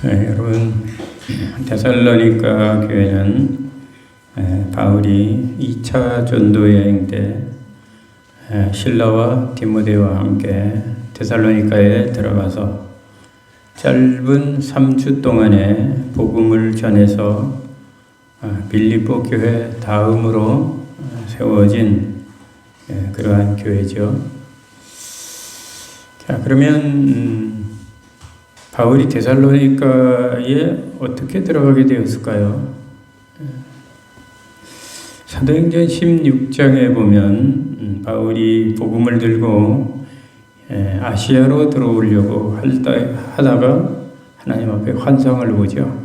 여러분, 데살로니가 교회는 바울이 2차 전도 여행 때 실라와 디모데와 함께 데살로니가에 들어가서 짧은 3주 동안의 복음을 전해서 빌립보 교회 다음으로 세워진 그러한 교회죠. 자, 그러면 바울이 데살로니가에 어떻게 들어가게 되었을까요? 사도행전 16장에 보면 바울이 복음을 들고 아시아로 들어오려고 하다가 하나님 앞에 환상을 보죠.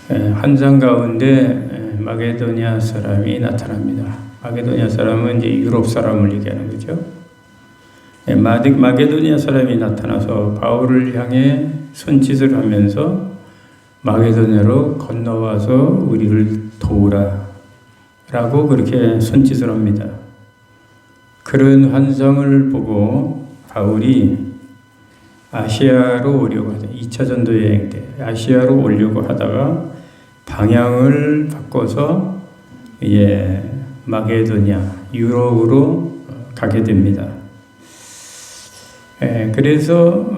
환상 가운데 마게도냐 사람이 나타납니다. 마게도냐 사람은 이제 유럽 사람을 얘기하는 거죠. 마게도냐 사람이 나타나서 바울을 향해 손짓을 하면서 마게도냐로 건너와서 우리를 도우라 라고 그렇게 손짓을 합니다. 그런 환상을 보고 바울이 아시아로 오려고 하다 2차 전도 여행 때 아시아로 오려고 하다가 방향을 바꿔서 마게도냐 유럽으로 가게 됩니다. 그래서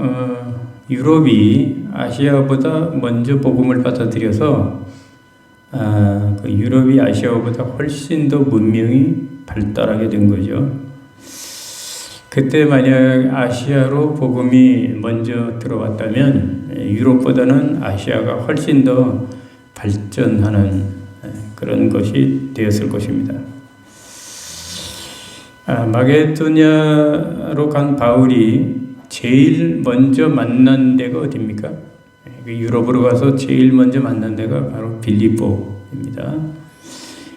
유럽이 아시아보다 먼저 복음을 받아들여서 그 유럽이 아시아보다 훨씬 더 문명이 발달하게 된 거죠. 그때 만약 아시아로 복음이 먼저 들어왔다면 유럽보다는 아시아가 훨씬 더 발전하는 그런 것이 되었을 것입니다. 마게도냐로 간 바울이 제일 먼저 만난 데가 어디입니까? 유럽으로 가서 제일 먼저 만난 데가 바로 빌립보입니다.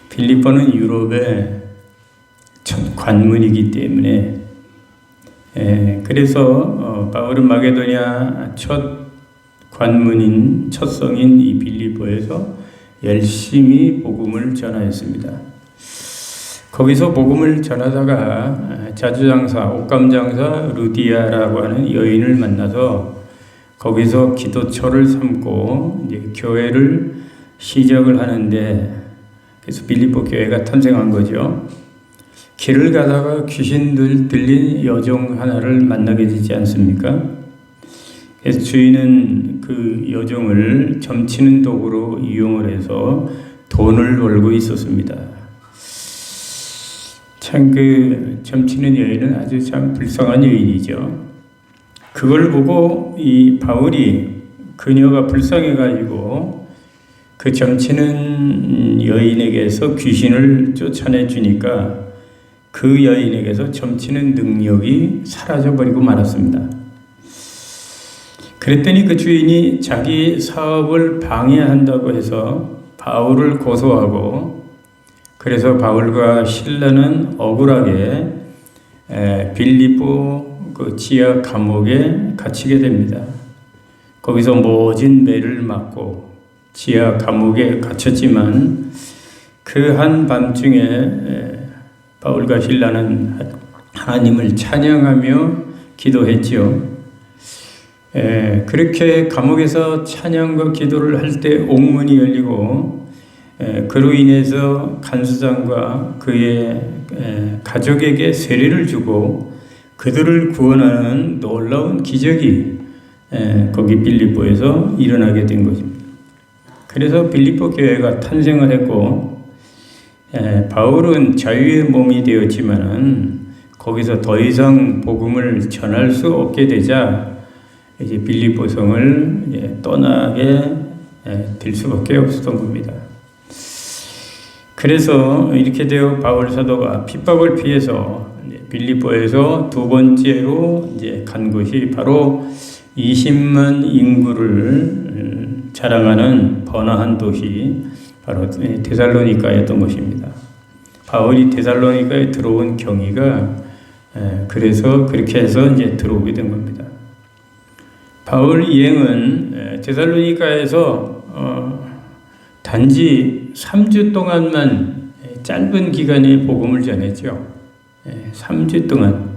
빌립보는 유럽의 첫 관문이기 때문에 그래서 바울은 마게도냐 첫 관문인 첫 성인 이 빌립보에서 열심히 복음을 전하였습니다. 거기서 복음을 전하다가 자주장사, 옷감장사 루디아라고 하는 여인을 만나서 거기서 기도처를 삼고 이제 교회를 시작을 하는데 그래서 빌립보 교회가 탄생한 거죠. 길을 가다가 귀신 들린 여종 하나를 만나게 되지 않습니까? 그래서 주인은 그 여종을 점치는 도구로 이용을 해서 돈을 벌고 있었습니다. 참 그 점치는 여인은 아주 참 불쌍한 여인이죠. 그걸 보고 이 바울이 그녀가 불쌍해가지고 그 점치는 여인에게서 귀신을 쫓아내 주니까 그 여인에게서 점치는 능력이 사라져버리고 말았습니다. 그랬더니 그 주인이 자기 사업을 방해한다고 해서 바울을 고소하고 그래서 바울과 실라는 억울하게 빌립보 그 지하 감옥에 갇히게 됩니다. 거기서 모진 매를 맞고 지하 감옥에 갇혔지만 그 한밤중에 바울과 실라는 하나님을 찬양하며 기도했지요. 그렇게 감옥에서 찬양과 기도를 할 때 옥문이 열리고 그로 인해서 간수장과 그의 가족에게 세례를 주고 그들을 구원하는 놀라운 기적이 거기 빌립보에서 일어나게 된 것입니다. 그래서 빌립보 교회가 탄생을 했고 바울은 자유의 몸이 되었지만은 거기서 더 이상 복음을 전할 수 없게 되자 이제 빌립보 성을 떠나게 될 수밖에 없었던 겁니다. 그래서 이렇게 되어 바울 사도가 핍박을 피해서 빌립보에서 두 번째로 이제 간 곳이 바로 20만 인구를 자랑하는 번화한 도시 바로 데살로니가였던 것입니다. 바울이 데살로니가에 들어온 경위가 그래서 그렇게 해서 이제 들어오게 된 겁니다. 바울 여행은 데살로니가에서 단지 3주 동안만 짧은 기간에 복음을 전했죠. 3주 동안.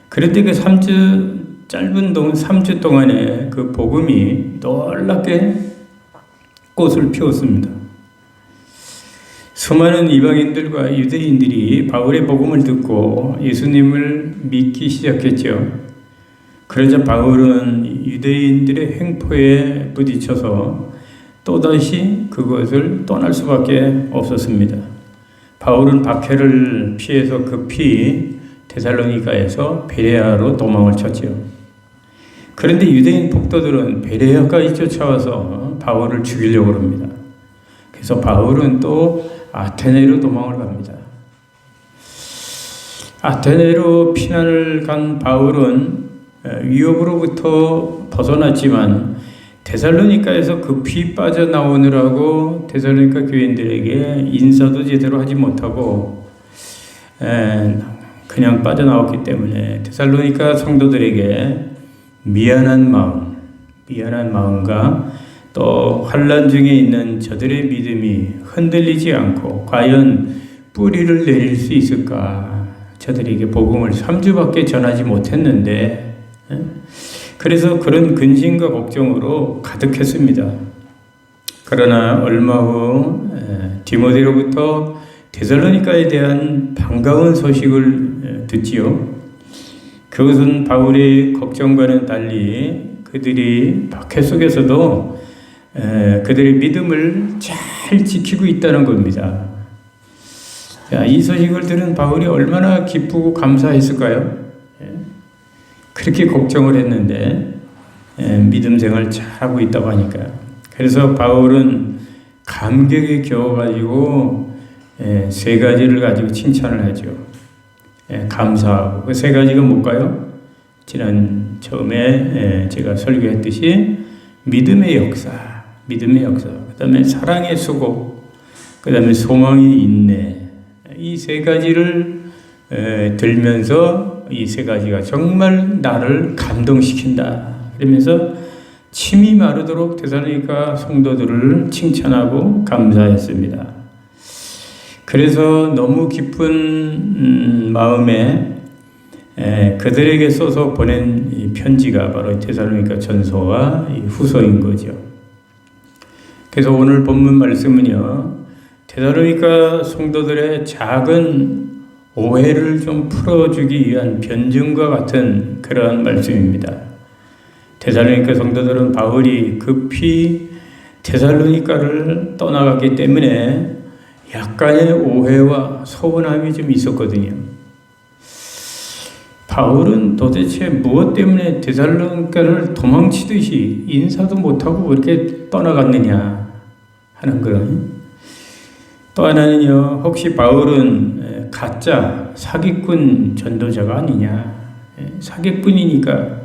그런데 그 3주 짧은 3주 동안에 그 복음이 놀랍게 꽃을 피웠습니다. 수많은 이방인들과 유대인들이 바울의 복음을 듣고 예수님을 믿기 시작했죠. 그러자 바울은 유대인들의 횡포에 부딪혀서 또다시 그것을 떠날 수밖에 없었습니다. 바울은 박해를 피해서 급히 데살로니가에서 베레아로 도망을 쳤지요. 그런데 유대인 폭도들은 베레아까지 쫓아와서 바울을 죽이려고 합니다. 그래서 바울은 또 아테네로 도망을 갑니다. 아테네로 피난을 간 바울은 위협으로부터 벗어났지만 데살로니가에서 급히 빠져나오느라고 데살로니가 교인들에게 인사도 제대로 하지 못하고 그냥 빠져나왔기 때문에 데살로니가 성도들에게 미안한 마음과 또 환난 중에 있는 저들의 믿음이 흔들리지 않고 과연 뿌리를 내릴 수 있을까? 저들에게 복음을 3주밖에 전하지 못했는데 그래서 그런 근심과 걱정으로 가득했습니다. 그러나 얼마 후 디모데로부터 데살로니가에 대한 반가운 소식을 듣지요. 그것은 바울의 걱정과는 달리 그들이 박해 속에서도 그들의 믿음을 잘 지키고 있다는 겁니다. 이 소식을 들은 바울이 얼마나 기쁘고 감사했을까요? 그렇게 걱정을 했는데 믿음 생활 잘하고 있다고 하니까요. 그래서 바울은 감격에 겨워가지고 세 가지를 가지고 칭찬을 하죠. 감사하고 그 세 가지가 뭘까요? 지난 처음에 제가 설교했듯이 믿음의 역사, 그 다음에 사랑의 수고, 그 다음에 소망의 인내, 이 세 가지를 들면서 이 세 가지가 정말 나를 감동시킨다. 그러면서 침이 마르도록 데살로니가 성도들을 칭찬하고 감사했습니다. 그래서 너무 기쁜 마음에 그들에게 써서 보낸 이 편지가 바로 데살로니가 전서와 후서인 거죠. 그래서 오늘 본문 말씀은요, 데살로니가 성도들의 작은 오해를 좀 풀어주기 위한 변증과 같은 그러한 말씀입니다. 데살로니가 성도들은 바울이 급히 데살로니가를 떠나갔기 때문에 약간의 오해와 서운함이 좀 있었거든요. 바울은 도대체 무엇 때문에 데살로니가를 도망치듯이 인사도 못하고 이렇게 떠나갔느냐 하는 그런. 또 하나는요, 혹시 바울은 가짜 사기꾼 전도자가 아니냐. 사기꾼이니까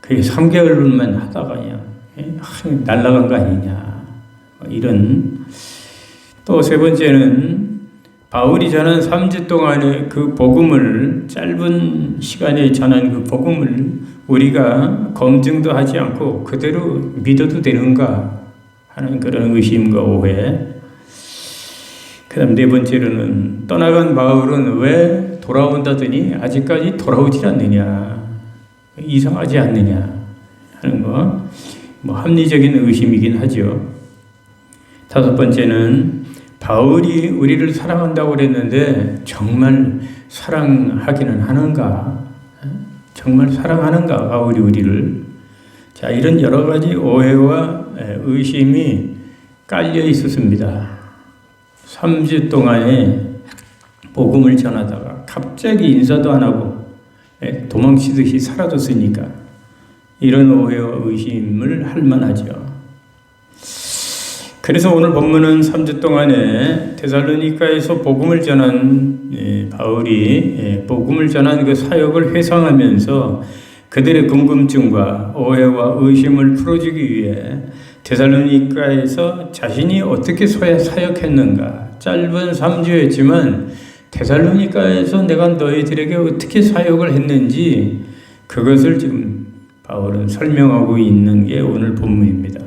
그게 3개월만 하다가 그냥 날아간 거 아니냐. 이런. 또 세 번째는 바울이 전한 3주 동안의 그 복음을, 짧은 시간에 전한 그 복음을 우리가 검증도 하지 않고 그대로 믿어도 되는가 하는 그런 의심과 오해. 그 다음 네 번째로는 떠나간 바울은 왜 돌아온다더니 아직까지 돌아오질 않느냐, 이상하지 않느냐 하는 거, 합리적인 의심이긴 하죠. 다섯 번째는 바울이 우리를 사랑한다고 그랬는데 정말 사랑하기는 하는가? 정말 사랑하는가 바울이 우리를? 자, 이런 여러 가지 오해와 의심이 깔려 있었습니다. 3주 동안에 복음을 전하다가 갑자기 인사도 안 하고 도망치듯이 사라졌으니까 이런 오해와 의심을 할 만하죠. 그래서 오늘 본문은 3주 동안에 데살로니가에서 복음을 전한 바울이 복음을 전한 그 사역을 회상하면서 그들의 궁금증과 오해와 의심을 풀어주기 위해 데살로니가에서 자신이 어떻게 사역했는가, 짧은 3주였지만 데살로니가에서 내가 너희들에게 어떻게 사역을 했는지 그것을 지금 바울은 설명하고 있는 게 오늘 본문입니다.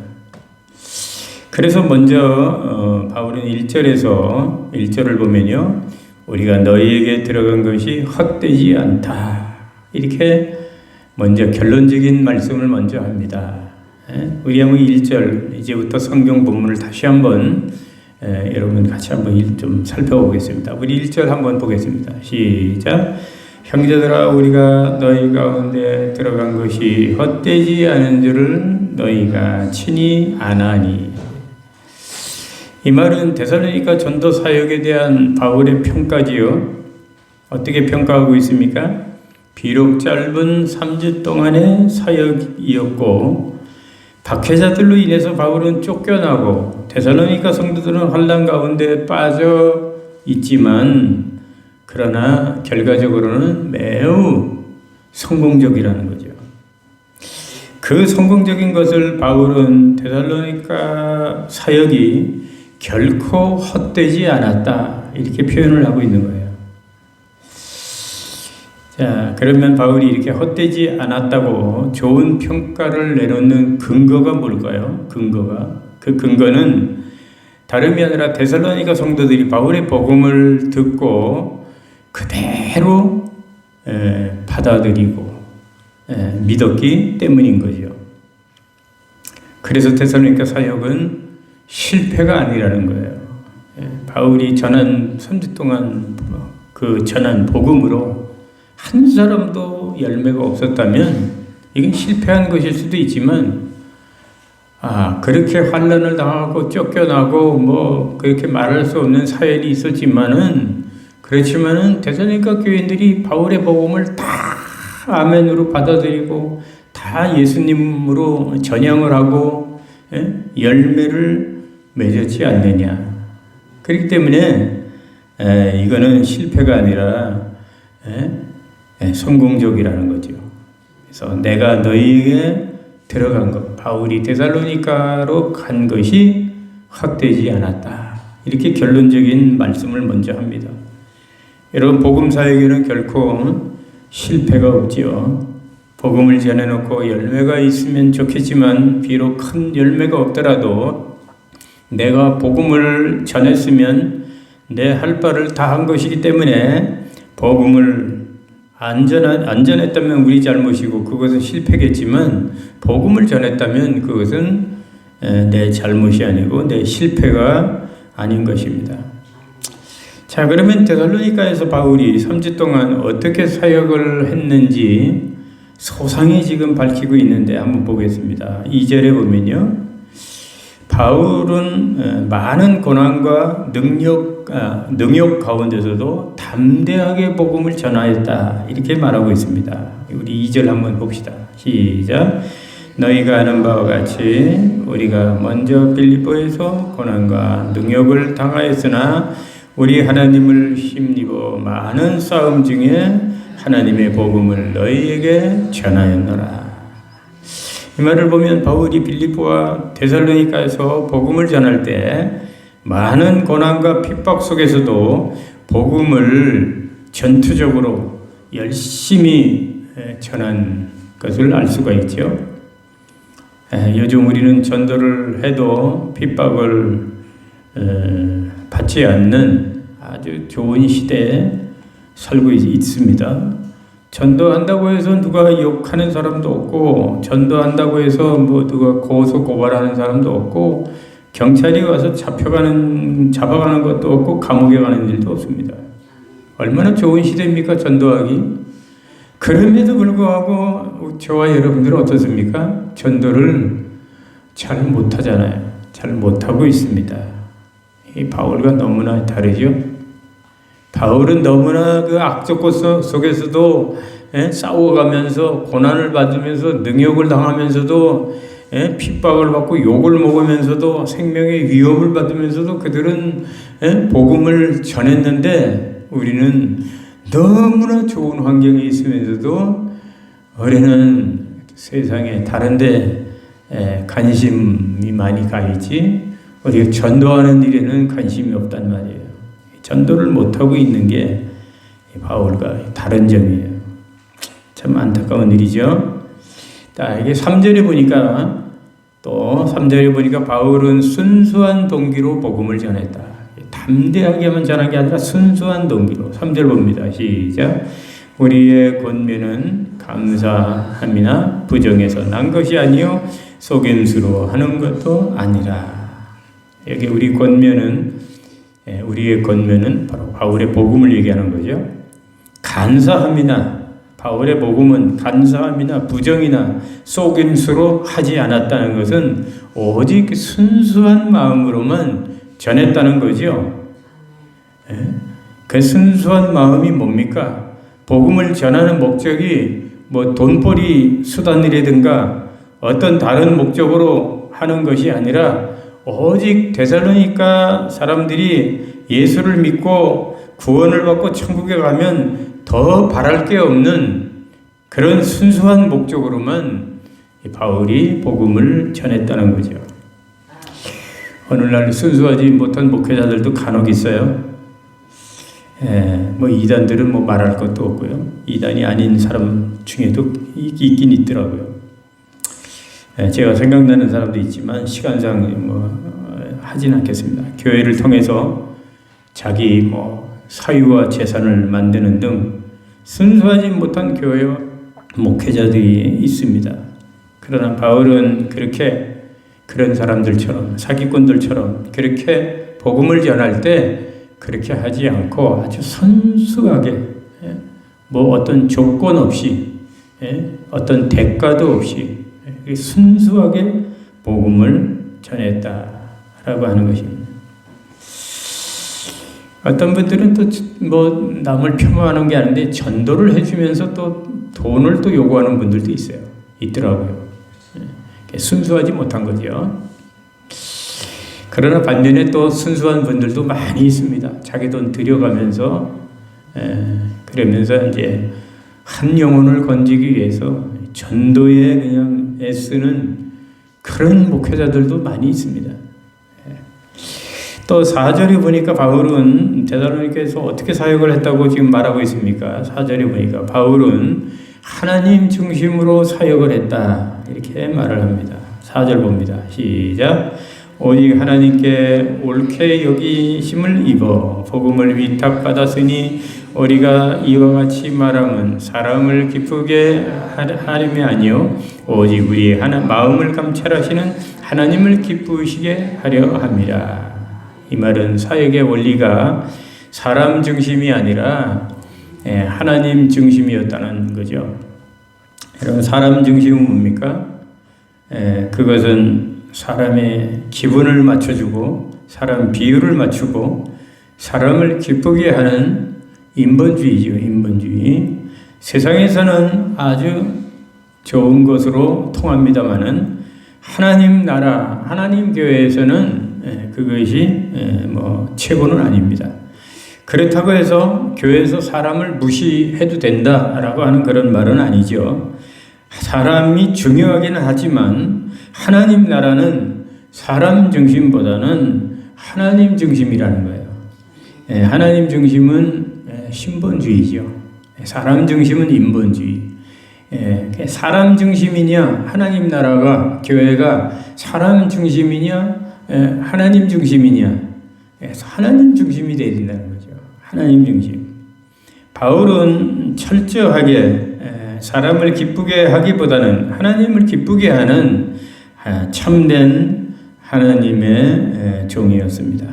그래서 먼저 바울은 1절을 보면요, 우리가 너희에게 들어간 것이 헛되지 않다 이렇게 먼저 결론적인 말씀을 먼저 합니다. 우리 한번 1절 이제부터 성경 본문을 다시 한번 여러분 같이 한번 좀 살펴보겠습니다. 우리 1절 한번 보겠습니다. 시작. 형제들아 우리가 너희 가운데 들어간 것이 헛되지 않은 줄을 너희가 친히 아나니. 이 말은 데살로니가 전도 사역에 대한 바울의 평가지요. 어떻게 평가하고 있습니까? 비록 짧은 3주 동안의 사역이었고 박해자들로 인해서 바울은 쫓겨나고 데살로니가 성도들은 환난 가운데 빠져 있지만 그러나 결과적으로는 매우 성공적이라는 거죠. 그 성공적인 것을 바울은 데살로니가 사역이 결코 헛되지 않았다 이렇게 표현을 하고 있는 거예요. 자, 그러면 바울이 이렇게 헛되지 않았다고 좋은 평가를 내놓는 근거가 뭘까요? 그 근거는 다름이 아니라 데살로니가 성도들이 바울의 복음을 듣고 그대로 받아들이고 믿었기 때문인 거죠. 그래서 데살로니가 사역은 실패가 아니라는 거예요. 바울이 전한 3주 동안 그 전한 복음으로 한 사람도 열매가 없었다면 이건 실패한 것일 수도 있지만 그렇게 환난을 당하고 쫓겨나고 뭐 그렇게 말할 수 없는 사연이 있었지만은 그렇지만은 데살로니가 교인들이 바울의 복음을 다 아멘으로 받아들이고 다 예수님으로 전향을 하고 열매를 맺었지 않느냐. 그렇기 때문에 이거는 실패가 아니라 성공적이라는 거죠. 그래서 내가 너희에게 들어간 것, 바울이 데살로니가로 간 것이 헛되지 않았다. 이렇게 결론적인 말씀을 먼저 합니다. 여러분 복음 사역에는 결코 실패가 없지요. 복음을 전해놓고 열매가 있으면 좋겠지만 비록 큰 열매가 없더라도 내가 복음을 전했으면 내 할 바를 다 한 것이기 때문에 복음을 안전했다면 우리 잘못이고 그것은 실패겠지만 복음을 전했다면 그것은 내 잘못이 아니고 내 실패가 아닌 것입니다. 자, 그러면 데살로니가에서 바울이 3주 동안 어떻게 사역을 했는지 소상히 지금 밝히고 있는데 한번 보겠습니다. 2절에 보면요. 바울은 많은 고난과 능력 가운데서도 담대하게 복음을 전하였다. 이렇게 말하고 있습니다. 우리 2절 한번 봅시다. 시작. 너희가 아는 바와 같이 우리가 먼저 빌립보에서 고난과 능력을 당하였으나 우리 하나님을 힘입어 많은 싸움 중에 하나님의 복음을 너희에게 전하였노라. 이 말을 보면 바울이 빌립보와 데살로니가에서 복음을 전할 때 많은 고난과 핍박 속에서도 복음을 전투적으로 열심히 전한 것을 알 수가 있죠. 요즘 우리는 전도를 해도 핍박을 받지 않는 아주 좋은 시대에 살고 있습니다. 전도한다고 해서 누가 욕하는 사람도 없고, 전도한다고 해서 뭐 누가 고소 고발하는 사람도 없고, 경찰이 와서 잡아가는 것도 없고, 감옥에 가는 일도 없습니다. 얼마나 좋은 시대입니까, 전도하기? 그럼에도 불구하고 저와 여러분들은 어떻습니까? 전도를 잘 못하잖아요. 잘 못하고 있습니다. 이 바울과 너무나 다르죠? 바울은 너무나 그 악조건 속에서도 싸워가면서 고난을 받으면서 능욕을 당하면서도 핍박을 받고 욕을 먹으면서도 생명의 위협을 받으면서도 그들은 복음을 전했는데 우리는 너무나 좋은 환경에 있으면서도 우리는 세상에 다른데 관심이 많이 가 있지 우리가 전도하는 일에는 관심이 없단 말이에요. 전도를 못하고 있는 게 바울과 다른 점이에요. 참 안타까운 일이죠. 자, 이게 3절에 보니까 또 3절에 보니까 바울은 순수한 동기로 복음을 전했다. 담대하게만 전한 게 아니라 순수한 동기로. 3절 봅니다. 시작. 우리의 권면은 감사함이나 부정에서 난 것이 아니요 속임수로 하는 것도 아니라. 여기 우리의 권면은 바로 바울의 복음을 얘기하는 거죠. 간사함이나 바울의 복음은 간사함이나 부정이나 속임수로 하지 않았다는 것은 오직 순수한 마음으로만 전했다는 거죠. 그 순수한 마음이 뭡니까? 복음을 전하는 목적이 뭐 돈벌이 수단이라든가 어떤 다른 목적으로 하는 것이 아니라 오직 데살로니가 사람들이 예수를 믿고 구원을 받고 천국에 가면 더 바랄 게 없는 그런 순수한 목적으로만 바울이 복음을 전했다는 거죠. 오늘날 순수하지 못한 목회자들도 간혹 있어요. 뭐 이단들은 뭐 말할 것도 없고요. 이단이 아닌 사람 중에도 있긴 있더라고요. 제가 생각나는 사람도 있지만 시간상 뭐 하진 않겠습니다. 교회를 통해서 자기 뭐 사유와 재산을 만드는 등 순수하지 못한 교회와 목회자들이 있습니다. 그러나 바울은 그렇게 그런 사람들처럼 사기꾼들처럼 그렇게 복음을 전할 때 그렇게 하지 않고 아주 순수하게 뭐 어떤 조건 없이 어떤 대가도 없이 순수하게 복음을 전했다라고 하는 것입니다. 어떤 분들은 또 뭐 남을 폄하하는 게 아닌데 전도를 해주면서 또 돈을 또 요구하는 분들도 있더라고요. 순수하지 못한 거죠. 그러나 반면에 또 순수한 분들도 많이 있습니다. 자기 돈 들여가면서 그러면서 이제 한 영혼을 건지기 위해서 전도에 그냥 애쓰는 그런 목회자들도 많이 있습니다. 또 4절에 보니까 바울은 데살로니가에서 어떻게 사역을 했다고 지금 말하고 있습니까? 4절에 보니까 바울은 하나님 중심으로 사역을 했다 이렇게 말을 합니다. 4절 봅니다. 시작. 오직 하나님께 옳게 여기심을 입어 복음을 위탁받았으니 우리가 이와 같이 말함은 사람을 기쁘게 하림이 아니요 오직 우리의 마음을 감찰하시는 하나님을 기쁘시게 하려 함이라. 이 말은 사역의 원리가 사람 중심이 아니라 하나님 중심이었다는 거죠. 여러분 사람 중심은 뭡니까? 그것은 사람의 기분을 맞춰주고 사람 비율을 맞추고 사람을 기쁘게 하는 인본주의죠. 인본주의. 세상에서는 아주 좋은 것으로 통합니다마는 하나님 나라, 하나님 교회에서는 그것이 뭐 최고는 아닙니다. 그렇다고 해서 교회에서 사람을 무시해도 된다라고 하는 그런 말은 아니죠. 사람이 중요하기는 하지만 하나님 나라는 사람 중심보다는 하나님 중심이라는 거예요. 하나님 중심은 신본주의죠. 사람 중심은 인본주의. 사람 중심이냐 하나님 나라가 교회가 사람 중심이냐 하나님 중심이냐 하나님 중심이 되어야 된다는 거죠. 하나님 중심. 바울은 철저하게 사람을 기쁘게 하기보다는 하나님을 기쁘게 하는 참된 하나님의 종이었습니다.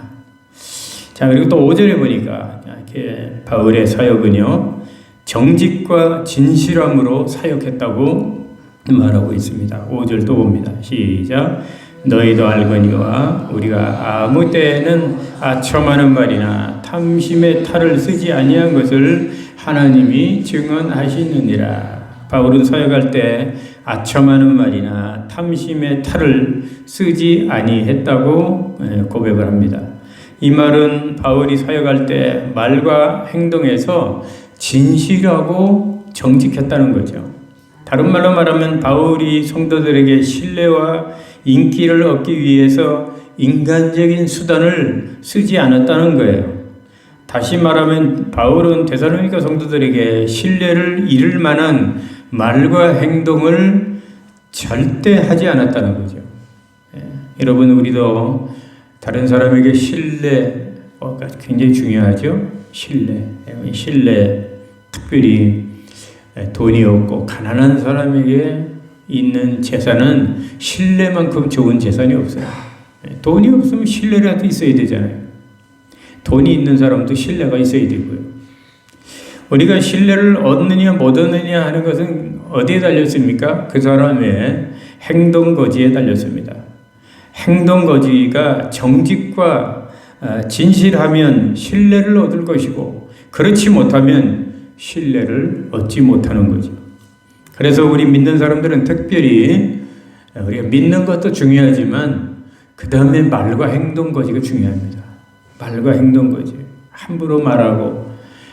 자, 그리고 또 5절에 보니까 이렇게 바울의 사역은요 정직과 진실함으로 사역했다고 말하고 있습니다. 5절 또 봅니다. 시작. 너희도 알거니와 우리가 아무 때에는 아첨하는 말이나 탐심의 탈을 쓰지 아니한 것을 하나님이 증언하시느니라. 바울은 사역할 때 아첨하는 말이나 탐심의 탈을 쓰지 아니했다고 고백을 합니다. 이 말은 바울이 사역할 때 말과 행동에서 진실하고 정직했다는 거죠. 다른 말로 말하면 바울이 성도들에게 신뢰와 인기를 얻기 위해서 인간적인 수단을 쓰지 않았다는 거예요. 다시 말하면 바울은 데살로니가 성도들에게 신뢰를 잃을 만한 말과 행동을 절대 하지 않았다는 거죠. 여러분 우리도 다른 사람에게 신뢰가 굉장히 중요하죠. 신뢰 특별히 돈이 없고 가난한 사람에게 있는 재산은 신뢰만큼 좋은 재산이 없어요. 돈이 없으면 신뢰라도 있어야 되잖아요. 돈이 있는 사람도 신뢰가 있어야 되고요. 우리가 신뢰를 얻느냐 못 얻느냐 하는 것은 어디에 달렸습니까? 그 사람의 행동거지에 달렸습니다. 행동거지가 정직과 진실하면 신뢰를 얻을 것이고, 그렇지 못하면 신뢰를 얻지 못하는 거죠. 그래서 우리 믿는 사람들은 특별히 우리가 믿는 것도 중요하지만 그 다음에 말과 행동거지가 중요합니다. 말과 행동거지. 함부로 말하고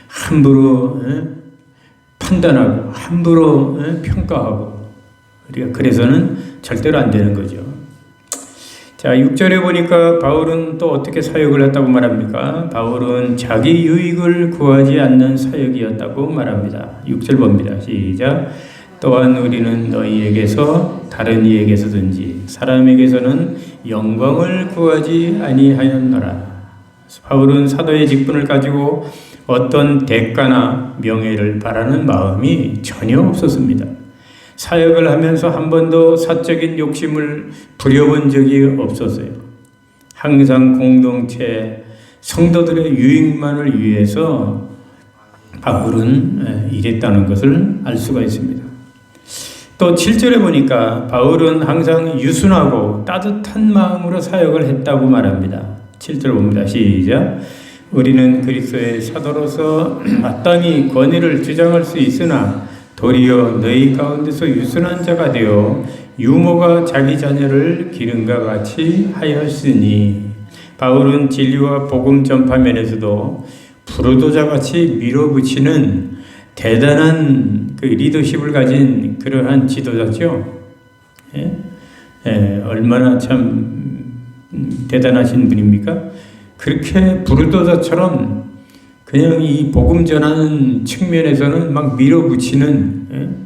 함부로 판단하고 함부로 평가하고, 우리가 그래서는 절대로 안 되는 거죠. 자, 6절에 보니까 바울은 또 어떻게 사역을 했다고 말합니까? 바울은 자기 유익을 구하지 않는 사역이었다고 말합니다. 6절 봅니다. 시작. 또한 우리는 너희에게서 다른 이에게서든지 사람에게서는 영광을 구하지 아니하였노라. 바울은 사도의 직분을 가지고 어떤 대가나 명예를 바라는 마음이 전혀 없었습니다. 사역을 하면서 한 번도 사적인 욕심을 부려본 적이 없었어요. 항상 공동체 성도들의 유익만을 위해서 바울은 일했다는 것을 알 수가 있습니다. 또 7절에 보니까 바울은 항상 유순하고 따뜻한 마음으로 사역을 했다고 말합니다. 7절 봅니다. 시작. 우리는 그리스도의 사도로서 마땅히 권위를 주장할 수 있으나 도리어 너희 가운데서 유순한 자가 되어 유모가 자기 자녀를 기름과 같이 하였으니, 바울은 진리와 복음 전파 면에서도 부르도자같이 밀어붙이는 대단한 그 리더십을 가진 그러한 지도자죠. 얼마나 참 대단하신 분입니까? 그렇게 부르도자처럼 그냥 이 복음 전하는 측면에서는 막 밀어붙이는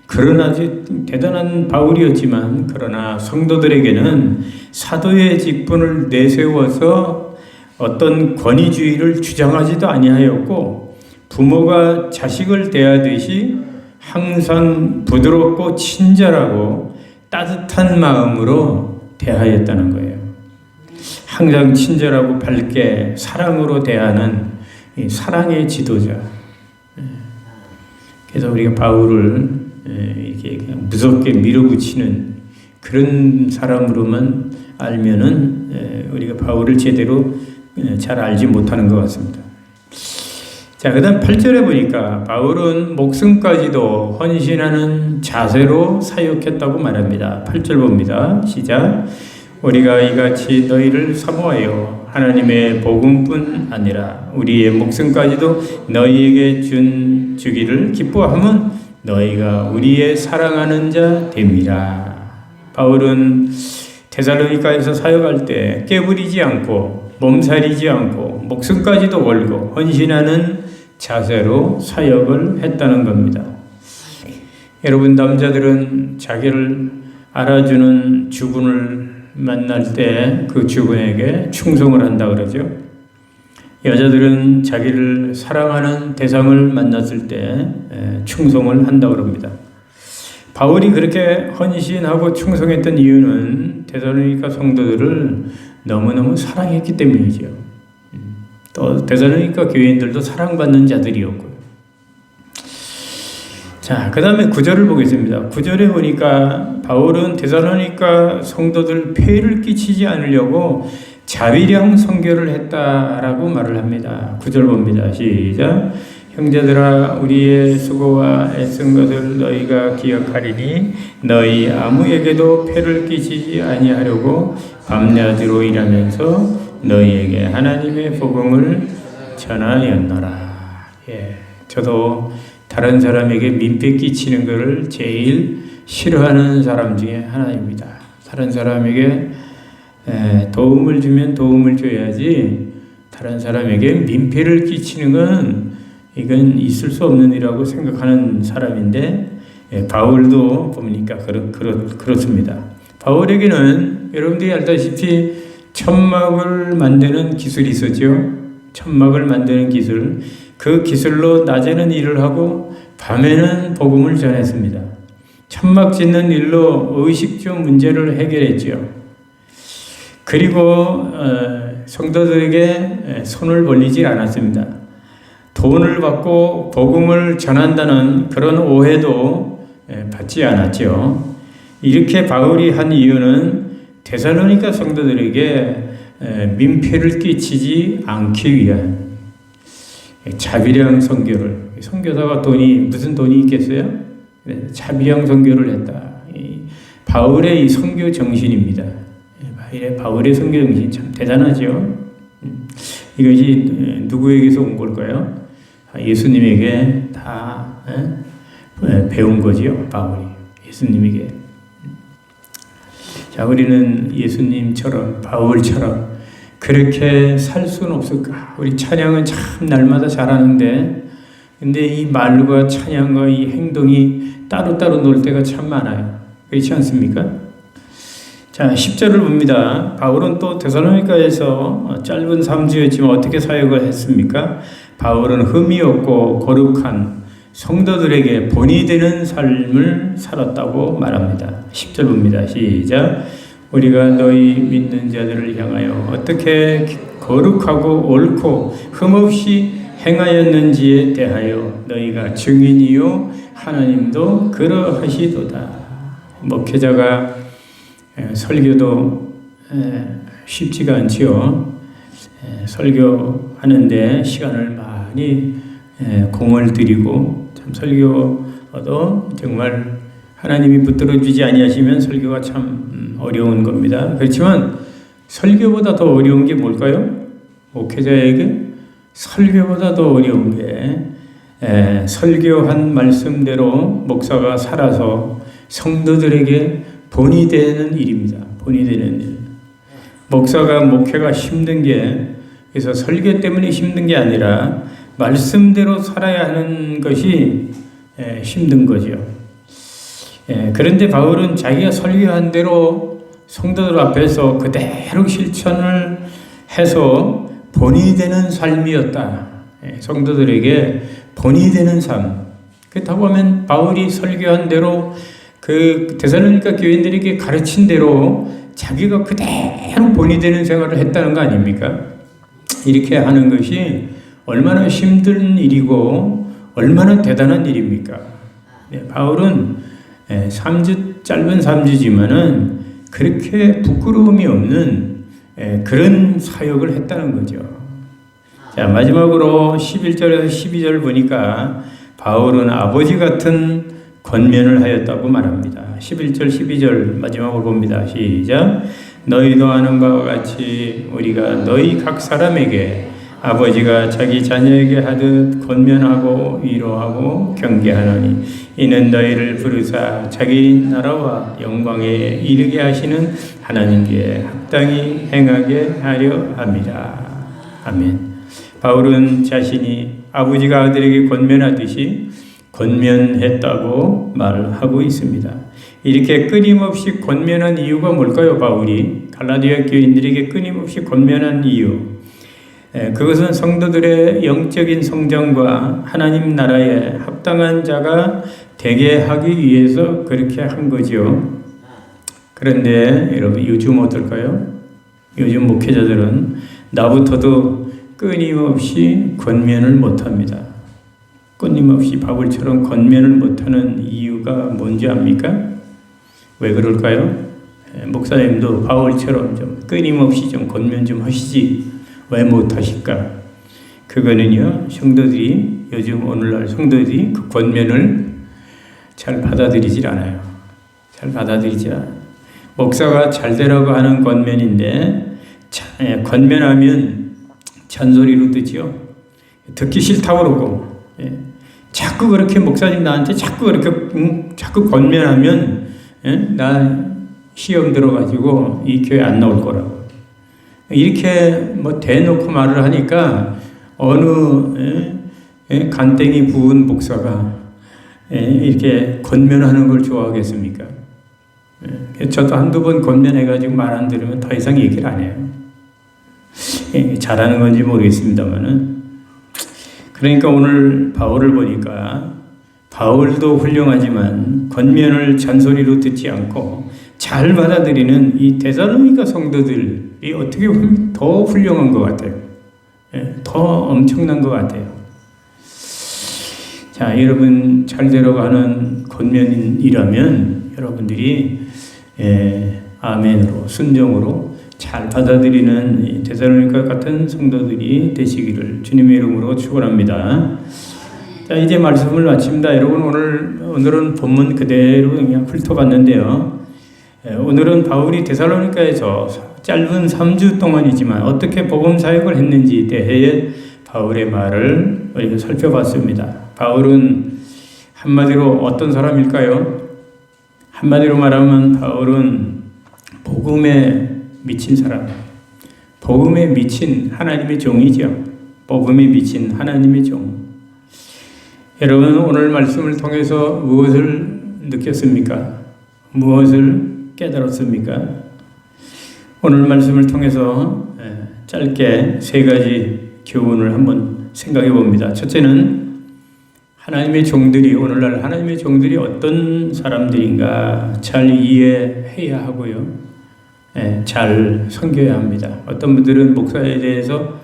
그런 아주 대단한 바울이었지만, 그러나 성도들에게는 사도의 직분을 내세워서 어떤 권위주의를 주장하지도 아니하였고, 부모가 자식을 대하듯이 항상 부드럽고 친절하고 따뜻한 마음으로 대하였다는 거예요. 항상 친절하고 밝게 사랑으로 대하는 사랑의 지도자. 그래서 우리가 바울을 이렇게 무섭게 밀어붙이는 그런 사람으로만 알면은 우리가 바울을 제대로 잘 알지 못하는 것 같습니다. 자, 그 다음 8절에 보니까 바울은 목숨까지도 헌신하는 자세로 사역했다고 말합니다. 8절 봅니다. 시작. 우리가 이같이 너희를 사모하여 하나님의 복음뿐 아니라 우리의 목숨까지도 너희에게 주기를 기뻐함은 너희가 우리의 사랑하는 자 됨이라. 바울은 데살로니가에서 사역할 때 깨부리지 않고 몸살이지 않고 목숨까지도 걸고 헌신하는 자세로 사역을 했다는 겁니다. 여러분, 남자들은 자기를 알아주는 주군을 만날 때 그 주군에게 충성을 한다 그러죠. 여자들은 자기를 사랑하는 대상을 만났을 때 충성을 한다 그럽니다. 바울이 그렇게 헌신하고 충성했던 이유는 데살로니가 성도들을 너무너무 사랑했기 때문이죠. 또 데살로니가 교인들도 사랑받는 자들이었고요. 자, 그 다음에 9절을 보겠습니다. 9절에 보니까 바울은 데살로니가 성도들 폐해를 끼치지 않으려고 자비량 선교를 했다라고 말을 합니다. 9절 봅니다. 시작. 형제들아, 우리의 수고와 애쓴 것을 너희가 기억하리니 너희 아무에게도 폐를 끼치지 아니하려고 밤낮으로 일하면서 너희에게 하나님의 복음을 전하였노라. 저도 다른 사람에게 민폐 끼치는 것을 제일 싫어하는 사람 중에 하나입니다. 다른 사람에게 도움을 주면 도움을 줘야지 다른 사람에게 민폐를 끼치는 건 이건 있을 수 없는 일이라고 생각하는 사람인데, 바울도 보니까 그렇습니다. 바울에게는 여러분들이 알다시피 천막을 만드는 기술이 있었죠. 천막을 만드는 기술. 그 기술로 낮에는 일을 하고 밤에는 복음을 전했습니다. 천막 짓는 일로 의식주 문제를 해결했지요. 그리고 성도들에게 손을 벌리지 않았습니다. 돈을 받고 복음을 전한다는 그런 오해도 받지 않았죠. 이렇게 바울이 한 이유는 데살로니가 성도들에게 민폐를 끼치지 않기 위한 자비량 선교를, 선교사가 무슨 돈이 있겠어요? 자비량 선교를 했다. 바울의 이 선교 정신입니다. 바울의 선교 정신 참 대단하죠. 이것이 누구에게서 온 걸까요? 예수님에게 다 배운 거지요. 바울이 예수님에게. 자, 우리는 예수님처럼 바울처럼 그렇게 살 수는 없을까? 우리 찬양은 참 날마다 잘하는데, 근데 이 말과 찬양과 이 행동이 따로따로 놀 때가 참 많아요. 그렇지 않습니까? 자, 10절을 봅니다. 바울은 또 데살로니가에서 짧은 3주였지만 어떻게 사역을 했습니까? 바울은 흠이 없고 거룩한 성도들에게 본이 되는 삶을 살았다고 말합니다. 10절 봅니다. 시작. 우리가 너희 믿는 자들을 향하여 어떻게 거룩하고 옳고 흠없이 행하였는지에 대하여 너희가 증인이요 하나님도 그러하시도다. 목회자가 설교도 쉽지가 않지요. 설교하는데 시간을 많이 공을 들이고, 참 설교도 정말 하나님이 붙들어주지 아니하시면 설교가 참 어려운 겁니다. 그렇지만 설교보다 더 어려운 게 뭘까요? 목회자에게 설교보다 더 어려운 게 설교한 말씀대로 목사가 살아서 성도들에게 본이 되는 일입니다. 본이 되는 일. 목사가 목회가 힘든 게, 그래서 설교 때문에 힘든 게 아니라 말씀대로 살아야 하는 것이 힘든 거죠. 그런데 바울은 자기가 설교한 대로 성도들 앞에서 그대로 실천을 해서 본이 되는 삶이었다. 성도들에게 본이 되는 삶. 그렇다고 하면 바울이 설교한 대로 그 데살로니가 교인들에게 가르친 대로 자기가 그대로 본이 되는 생활을 했다는 거 아닙니까? 이렇게 하는 것이 얼마나 힘든 일이고 얼마나 대단한 일입니까? 바울은 짧은 3주지만은 그렇게 부끄러움이 없는 그런 사역을 했다는 거죠. 자, 마지막으로 11절에서 12절 보니까 바울은 아버지 같은 권면을 하였다고 말합니다. 11절, 12절 마지막으로 봅니다. 시작. 너희도 아는 바와 같이 우리가 너희 각 사람에게 아버지가 자기 자녀에게 하듯 권면하고 위로하고 경계하노니 이는 너희를 부르사 자기 나라와 영광에 이르게 하시는 하나님께 합당히 행하게 하려 합니다. 아멘. 바울은 자신이 아버지가 아들에게 권면하듯이 권면했다고 말하고 있습니다. 이렇게 끊임없이 권면한 이유가 뭘까요? 바울이 갈라디아 교인들에게 끊임없이 권면한 이유, 그것은 성도들의 영적인 성장과 하나님 나라에 합당한 자가 되게 하기 위해서 그렇게 한 거죠. 그런데 여러분, 요즘 어떨까요? 요즘 목회자들은 나부터도 끊임없이 권면을 못합니다. 끊임없이 바울처럼 권면을 못하는 이유가 뭔지 압니까? 왜 그럴까요? 목사님도 바울처럼 좀 끊임없이 좀 권면 좀 하시지 왜 못하실까? 그거는요, 성도들이, 요즘 오늘날 성도들이 그 권면을 잘 받아들이질 않아요. 잘 받아들이지 않아요. 목사가 잘 되라고 하는 권면인데 권면하면 잔소리로 듣죠. 듣기 싫다고 그러고, 자꾸 그렇게 목사님 나한테 자꾸 그렇게 자꾸 권면하면 나 시험 들어가지고 이 교회 안 나올 거라고. 이렇게 뭐 대놓고 말을 하니까 어느 간땡이 부은 목사가 이렇게 권면하는 걸 좋아하겠습니까? 저도 한두 번 권면해가지고 말 안 들으면 더 이상 얘기를 안 해요. 잘하는 건지 모르겠습니다만은, 그러니까 오늘 바울을 보니까 바울도 훌륭하지만 권면을 잔소리로 듣지 않고 잘 받아들이는 이 데살로니가 성도들이 어떻게 보면 더 훌륭한 것 같아요. 더 엄청난 것 같아요. 자, 여러분 잘 들어가는 권면이라면 여러분들이 아멘으로 순종으로 잘 받아들이는 데살로니가 같은 성도들이 되시기를 주님의 이름으로 축원합니다. 자, 이제 말씀을 마칩니다. 여러분 오늘은 본문 그대로 그냥 훑어봤는데요. 오늘은 바울이 데살로니가에서 짧은 3주 동안이지만 어떻게 복음 사역을 했는지 대해 바울의 말을 우리가 살펴봤습니다. 바울은 한마디로 어떤 사람일까요? 한마디로 말하면 바울은 복음에 미친 사람, 복음에 미친 하나님의 종이죠. 복음에 미친 하나님의 종. 여러분 오늘 말씀을 통해서 무엇을 느꼈습니까? 무엇을 깨달았습니까? 오늘 말씀을 통해서 짧게 세 가지 교훈을 한번 생각해 봅니다. 첫째는 하나님의 종들이 오늘날 하나님의 종들이 어떤 사람들인가 잘 이해해야 하고요. 잘 섬겨야 합니다. 어떤 분들은 목사에 대해서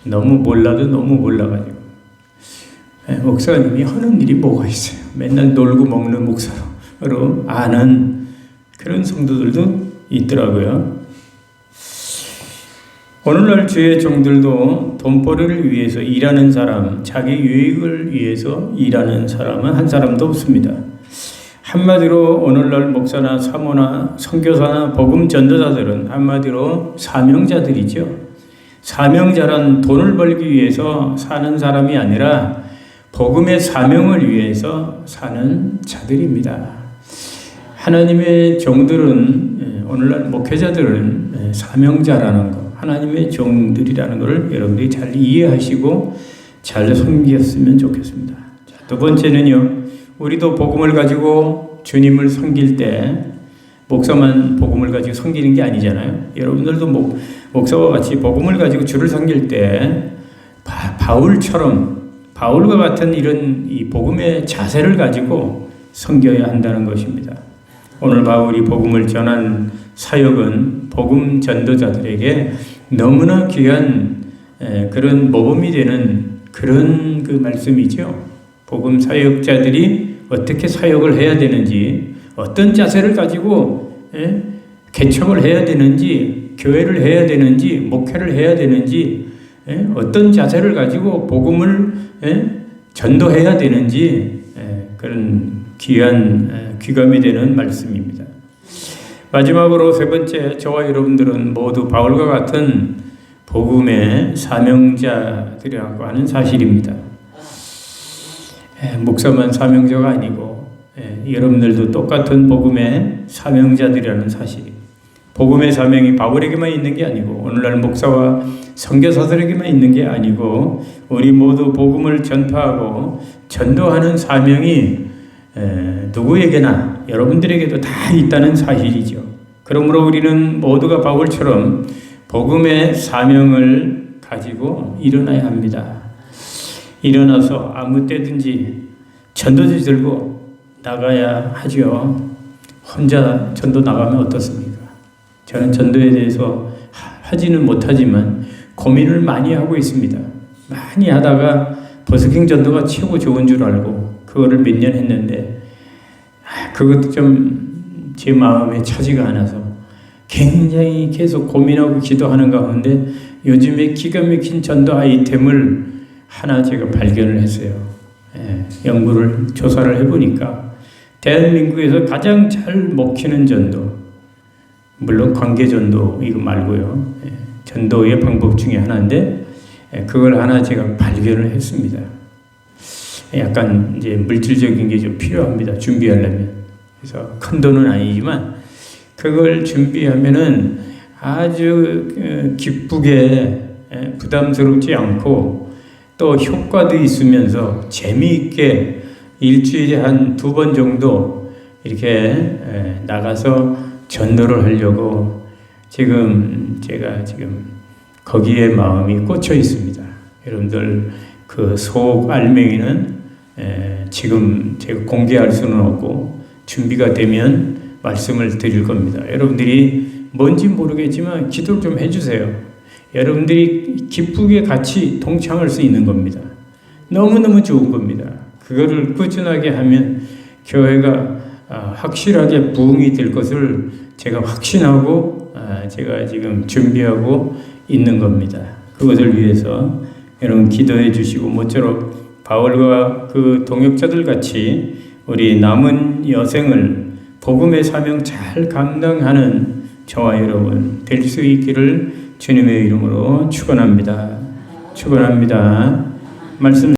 너무 몰라가지고 목사님이 하는 일이 뭐가 있어요? 맨날 놀고 먹는 목사로 아는 그런 성도들도 있더라고요. 오늘날 주의 종들도 돈벌이를 위해서 일하는 사람, 자기 유익을 위해서 일하는 사람은 한 사람도 없습니다. 한마디로 오늘날 목사나 사모나 선교사나 복음 전도자들은 한마디로 사명자들이죠. 사명자란 돈을 벌기 위해서 사는 사람이 아니라 복음의 사명을 위해서 사는 자들입니다. 하나님의 종들은 오늘날 목회자들은 사명자라는 것, 하나님의 종들이라는 것을 여러분들이 잘 이해하시고 잘 섬겼으면 좋겠습니다. 자, 두 번째는요. 우리도 복음을 가지고 주님을 섬길 때 목사만 복음을 가지고 섬기는 게 아니잖아요. 여러분들도 목사와 같이 복음을 가지고 주를 섬길 때 바울과 같은 이런 이 복음의 자세를 가지고 섬겨야 한다는 것입니다. 오늘 바울이 복음을 전한 사역은 복음 전도자들에게 너무나 귀한 그런 모범이 되는 그런 그 말씀이죠. 복음 사역자들이 어떻게 사역을 해야 되는지, 어떤 자세를 가지고 개척을 해야 되는지, 교회를 해야 되는지, 목회를 해야 되는지, 어떤 자세를 가지고 복음을 전도해야 되는지 그런 귀한 귀감이 되는 말씀입니다. 마지막으로 세 번째, 저와 여러분들은 모두 바울과 같은 복음의 사명자들이라고 하는 사실입니다. 목사만 사명자가 아니고 여러분들도 똑같은 복음의 사명자들이라는 사실. 복음의 사명이 바울에게만 있는 게 아니고 오늘날 목사와 선교사들에게만 있는 게 아니고 우리 모두 복음을 전파하고 전도하는 사명이 누구에게나 여러분들에게도 다 있다는 사실이죠. 그러므로 우리는 모두가 바울처럼 복음의 사명을 가지고 일어나야 합니다. 일어나서 아무 때든지 전도지 들고 나가야 하죠. 혼자 전도 나가면 어떻습니까? 저는 전도에 대해서 하지는 못하지만 고민을 많이 하고 있습니다. 많이 하다가 버스킹 전도가 최고 좋은 줄 알고 그거를 몇 년 했는데 그것도 좀 제 마음에 차지가 않아서 굉장히 계속 고민하고 기도하는 가운데 요즘에 기가 막힌 전도 아이템을 하나 제가 발견을 했어요. 연구를 조사를 해보니까 대한민국에서 가장 잘 먹히는 전도, 물론 관계전도 이거 말고요. 전도의 방법 중에 하나인데 그걸 하나 제가 발견을 했습니다. 약간 이제 물질적인 게 좀 필요합니다. 준비하려면. 그래서 큰 돈은 아니지만 그걸 준비하면은 아주 기쁘게 부담스럽지 않고 또 효과도 있으면서 재미있게 일주일에 한 2번 정도 이렇게 나가서 전도를 하려고 제가 지금 거기에 마음이 꽂혀 있습니다. 여러분들 그 속 알맹이는 지금 제가 공개할 수는 없고 준비가 되면 말씀을 드릴 겁니다. 여러분들이 뭔지 모르겠지만 기도를 좀 해주세요. 여러분들이 기쁘게 같이 동참할 수 있는 겁니다. 너무너무 좋은 겁니다. 그거를 꾸준하게 하면 교회가 확실하게 부흥이 될 것을 제가 확신하고 제가 지금 준비하고 있는 겁니다. 그것을 위해서 여러분 기도해 주시고 모쪼록 바울과 그 동역자들 같이 우리 남은 여생을 복음의 사명 잘 감당하는 저와 여러분 될 수 있기를 주님의 이름으로 축원합니다. 축원합니다. 말씀